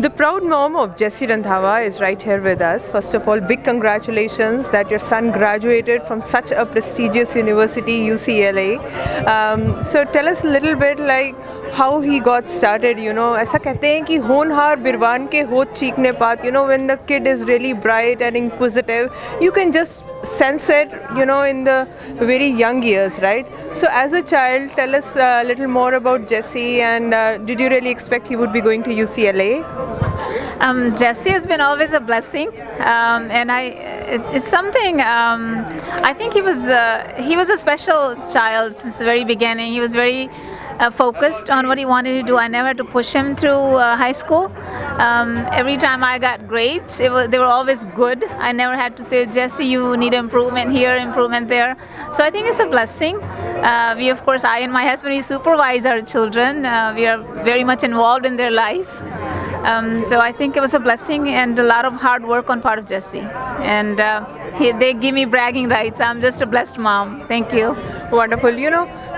The proud mom of Jessie Randhawa is right here with us. First of all, big congratulations that your son graduated from such a prestigious university, UCLA. So tell us a little bit like how he got started. ऐसा कहते हैं कि होनहार बिरबान के होठ चीखने पात. When the kid is really bright and inquisitive, you can just sense it, in the very young years, right? So as a child, tell us a little more about Jessie, and did you really expect he would be going to UCLA? Jessie has been always a blessing, and it's something. I think he was a special child since the very beginning. He was very focused on what he wanted to do. I never had to push him through high school. Every time I got grades, they were always good. I never had to say, Jessie, you need improvement here, improvement there. So I think it's a blessing. We, of course, I and my husband, we supervise our children. We are very much involved in their life. So I think it was a blessing and a lot of hard work on part of Jessie. And they give me bragging rights. I'm just a blessed mom. Thank you. Wonderful.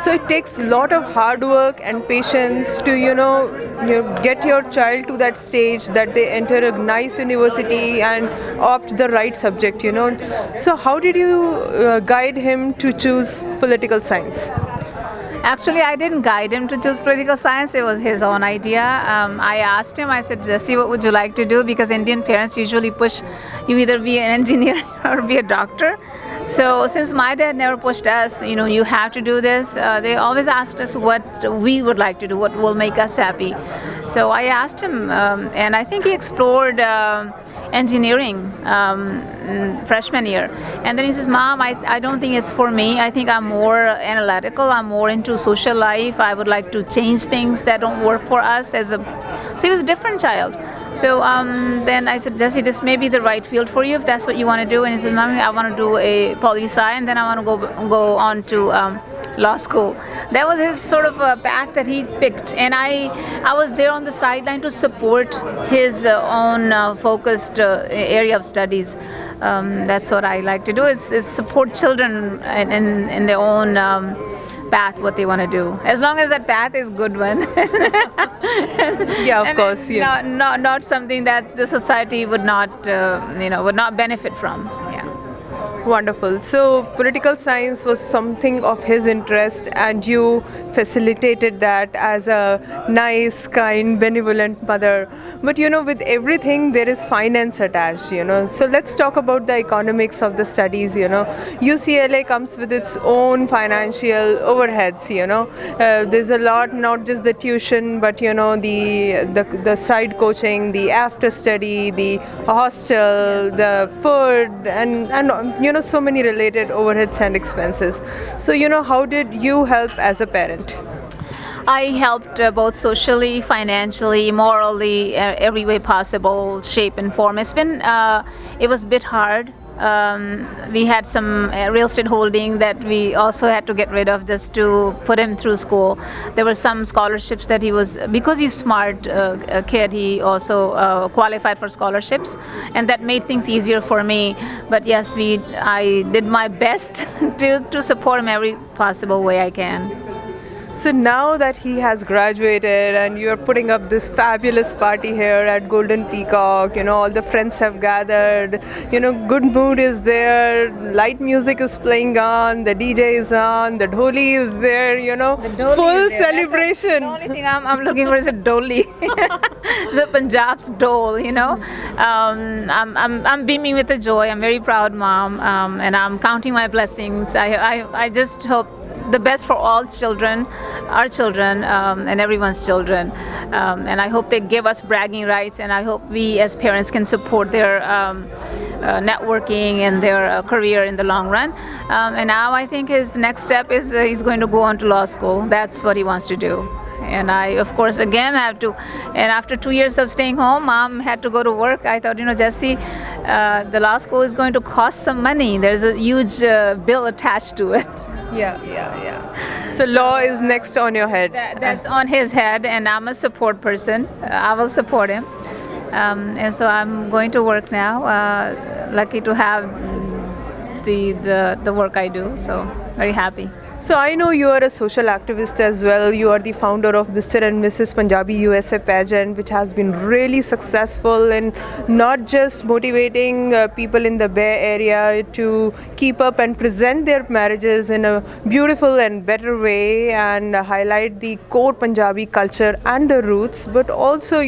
So it takes a lot of hard work and patience to, get your child to that stage that they enter a nice university and opt the right subject, So how did you guide him to choose political science? Actually, I didn't guide him to choose political science. It was his own idea. I asked him, I said, Jessie, what would you like to do? Because Indian parents usually push you either be an engineer or be a doctor. So since my dad never pushed us, you have to do this, they always asked us what we would like to do, what will make us happy. So I asked him, and I think he explored engineering freshman year. And then he says, Mom, I don't think it's for me. I think I'm more analytical. I'm more into social life. I would like to change things that don't work for us. So he was a different child. So then I said, Jessie, this may be the right field for you if that's what you want to do. And he said, Mommy, I want to do a poli-sci, and then I want to go on to law school. That was his sort of path that he picked, and I was there on the sideline to support his own focused area of studies. That's what I like to do is support children in their own path, what they want to do, as long as that path is good one. Yeah, of course. Yeah. Not something that the society would not benefit from. Yeah. Wonderful. So political science was something of his interest, and you facilitated that as a nice, kind, benevolent mother. But with everything there is finance attached, So let's talk about the economics of the studies, UCLA comes with its own financial overheads, There's a lot, not just the tuition, but the side coaching, the after study, the hostel, the food, and so many related overheads and expenses. So how did you help as a parent? I helped both socially, financially, morally, every way possible, shape and form. It was a bit hard. We had some real estate holding that we also had to get rid of just to put him through school. There were some scholarships that because he's smart kid, he also qualified for scholarships, and that made things easier for me. But yes, I did my best to support him every possible way I can. So now that he has graduated and you're putting up this fabulous party here at Golden Peacock, all the friends have gathered, good mood is there, light music is playing on, the DJ is on, the dholi is there, full celebration. The only thing I'm looking for is a dholi. It's a Punjab's dole, I'm beaming with the joy. I'm very proud mom, and I'm counting my blessings. I just hope the best for all children, our children, and everyone's children. And I hope they give us bragging rights, and I hope we as parents can support their networking and their career in the long run. And now I think his next step is he's going to go on to law school. That's what he wants to do. And I, of course, again have to, and after 2 years of staying home, mom had to go to work. I thought, Jessie, the law school is going to cost some money. There's a huge bill attached to it. Yeah. So law is next on your head. That's on his head, and I'm a support person. I will support him. And so I'm going to work now. Lucky to have the work I do, so very happy. So I know you are a social activist as well. You are the founder of Mr. and Mrs. Punjabi USA pageant, which has been really successful in not just motivating people in the Bay Area to keep up and present their marriages in a beautiful and better way and highlight the core Punjabi culture and the roots, but also,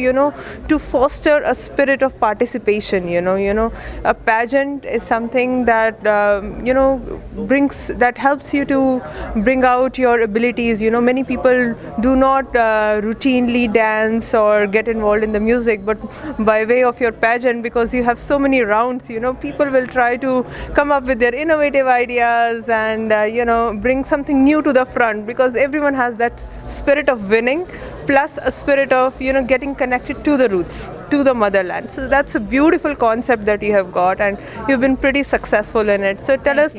to foster a spirit of participation. A pageant is something that helps you to bring out your abilities. Many people do not routinely dance or get involved in the music, but by way of your pageant, because you have so many rounds, people will try to come up with their innovative ideas and bring something new to the front, because everyone has that spirit of winning plus a spirit of getting connected to the roots, to the motherland. So that's a beautiful concept that you have got, and you've been pretty successful in it. So tell us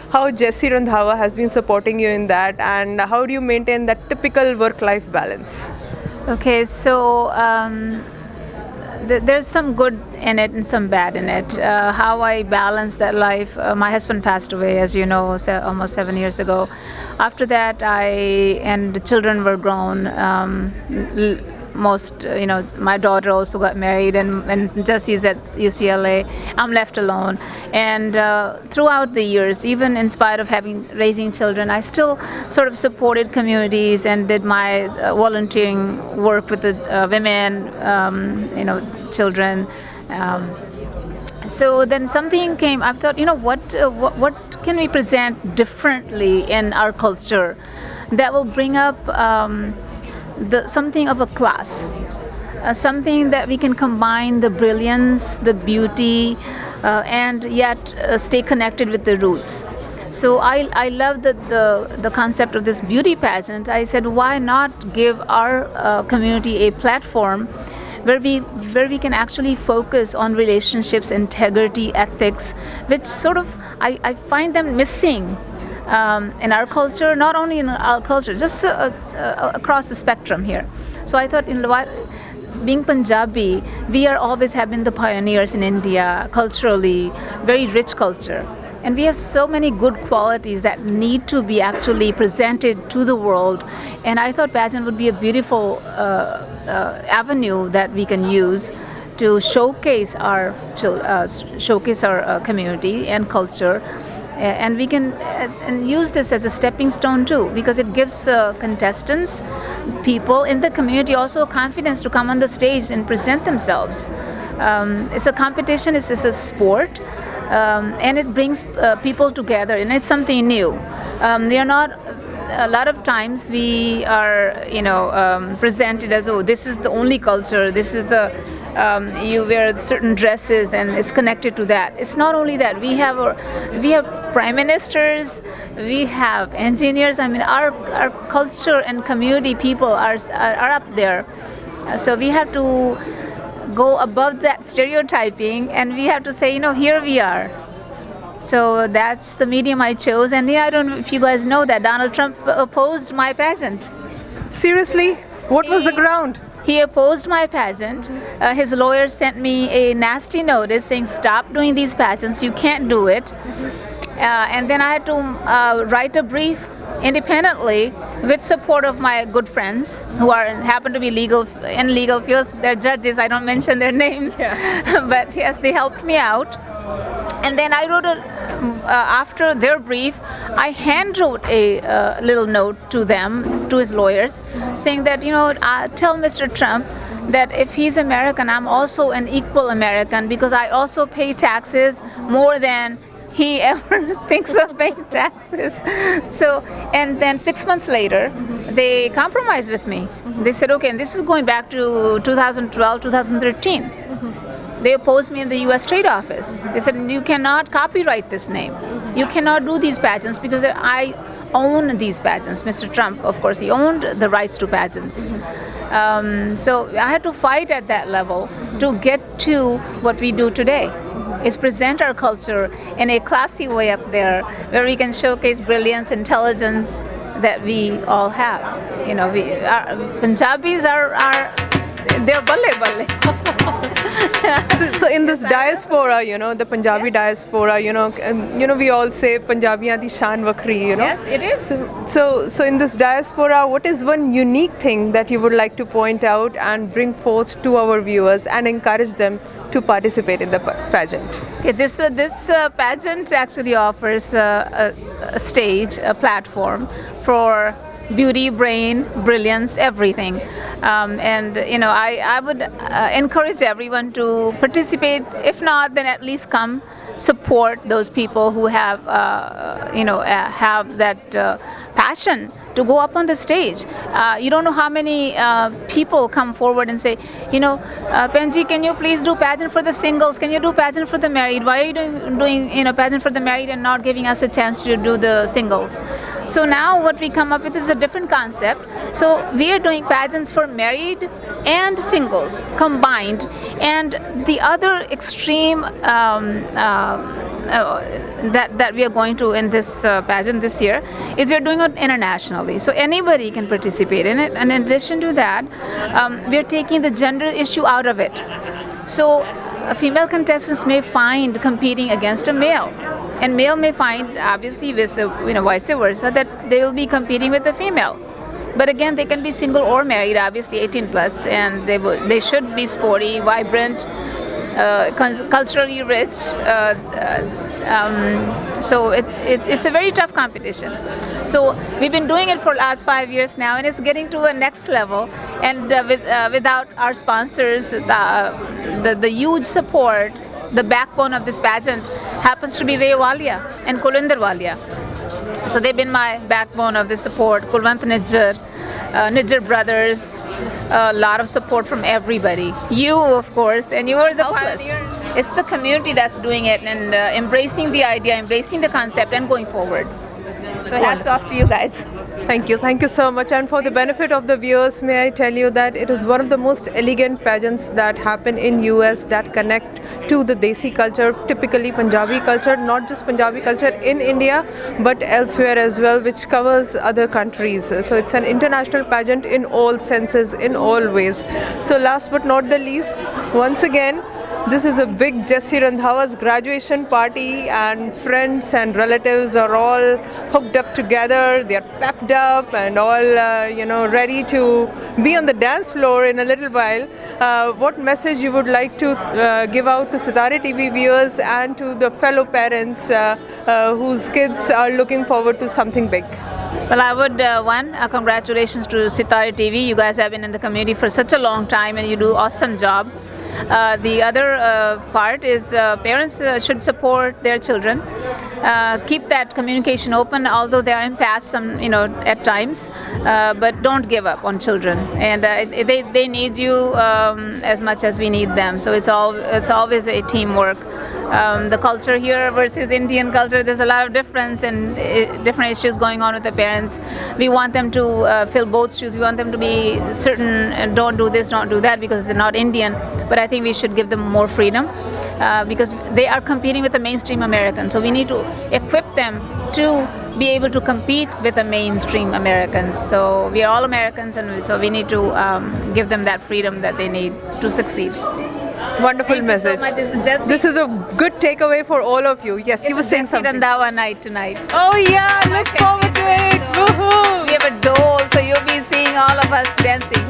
how Jessie Randhawa has been supporting you in that, and how do you maintain that typical work-life balance? Okay, so there's some good in it and some bad in it. How I balance that life. My husband passed away, as you know, almost 7 years ago. After that, the children were grown. My daughter also got married, and Jessie's at UCLA. I'm left alone. And throughout the years, even in spite of raising children, I still sort of supported communities and did my volunteering work with the women, children. So then something came. I thought, what can we present differently in our culture that will bring up something of a class, something that we can combine the brilliance, the beauty, and yet stay connected with the roots. So I love the concept of this beauty pageant. I said, why not give our community a platform where we can actually focus on relationships, integrity, ethics, which sort of I find them missing in our culture, not only in our culture, just across the spectrum here. So I thought, being Punjabi, we always have been the pioneers in India, culturally, very rich culture. And we have so many good qualities that need to be actually presented to the world. And I thought pageant would be a beautiful avenue that we can use to showcase our community and culture. And we can use this as a stepping stone too, because it gives contestants, people in the community also confidence to come on the stage and present themselves. It's a competition, it's a sport, and it brings people together, and it's something new. They are not. A lot of times we are, presented as, oh, this is the only culture. This is the you wear certain dresses and it's connected to that. It's not only that. We have prime ministers, we have engineers. I mean, our culture and community people are up there. So we have to go above that stereotyping, and we have to say, here we are. So that's the medium I chose, and I don't know if you guys know that Donald Trump opposed my pageant. Seriously? What was the ground? He opposed my pageant. His lawyer sent me a nasty notice saying, stop doing these pageants, you can't do it. And then I had to write a brief independently with support of my good friends who happen to be in legal fields. They're judges, I don't mention their names. Yeah. But yes, they helped me out. And then I wrote after their brief, I hand wrote a little note to them, to his lawyers, saying that, tell Mr. Trump that if he's American, I'm also an equal American, because I also pay taxes more than he ever thinks of paying taxes. So, and then 6 months later, they compromised with me. They said, okay, and this is going back to 2012, 2013. They opposed me in the U.S. Trade Office. They said, you cannot copyright this name. You cannot do these pageants because I own these pageants. Mr. Trump, of course, he owned the rights to pageants. So I had to fight at that level to get to what we do today, is present our culture in a classy way up there, where we can showcase brilliance, intelligence that we all have. Punjabis are they're balle balle. So in this diaspora, the Punjabi diaspora, we all say Punjabiyan di shaan vakhri, Yes, it is. So in this diaspora, what is one unique thing that you would like to point out and bring forth to our viewers and encourage them to participate in the pageant? Okay, this pageant actually offers a stage, a platform for beauty, brain, brilliance, everything. I would encourage everyone to participate. If not, then at least come support those people who have that passion to go up on the stage. You don't know how many people come forward and say, Penji, can you please do pageant for the singles? Can you do pageant for the married? Why are you doing pageant for the married and not giving us a chance to do the singles? So now what we come up with is a different concept. So we are doing pageants for married and singles combined. And the other extreme that we are going to in this pageant this year is we are doing it internationally, so anybody can participate in it. And in addition to that, we are taking the gender issue out of it. So female contestants may find competing against a male, and male may find, obviously, vice versa, that they will be competing with a female. But again, they can be single or married, obviously 18 plus, and they should be sporty, vibrant, culturally rich. So it's a very tough competition. So we've been doing it for the last 5 years now, and it's getting to a next level. And without our sponsors, the huge support, the backbone of this pageant happens to be Ray Walia and Kulinder Walia. So they've been my backbone of the support. Kulwant Nijjar, Nijjar brothers, a lot of support from everybody. You, of course, and you are the pioneer. It's the community that's doing it and embracing the idea, embracing the concept, and going forward. So hats off to you guys. Thank you so much. And for the benefit of the viewers, may I tell you that it is one of the most elegant pageants that happen in US that connect to the Desi culture, typically Punjabi culture, not just Punjabi culture in India, but elsewhere as well, which covers other countries. So it's an international pageant in all senses, in all ways. So last but not the least, once again, this is a big Jessie Randhawa's graduation party, and friends and relatives are all hooked up together. They are pepped up and all, ready to be on the dance floor in a little while. What message you would like to give out to Sitare TV viewers and to the fellow parents whose kids are looking forward to something big? Well, I would, congratulations to Sitare TV. You guys have been in the community for such a long time and you do awesome job. The other part is parents should support their children. Keep that communication open, although they are impasse at times, but don't give up on children. And they need you as much as we need them. So it's always a teamwork. The culture here versus Indian culture, there's a lot of difference and different issues going on with the parents. We want them to fill both shoes. We want them to be certain, don't do this, don't do that, because they're not Indian. But I think we should give them more freedom because they are competing with the mainstream Americans. So we need to equip them to be able to compete with the mainstream Americans. So we are all Americans, and so we need to give them that freedom that they need to succeed. Wonderful message. This is a good takeaway for all of you. Yes, you were saying something. Randhawa night tonight. Oh yeah, look forward to it. Woohoo! We have a dole, so you'll be seeing all of us dancing.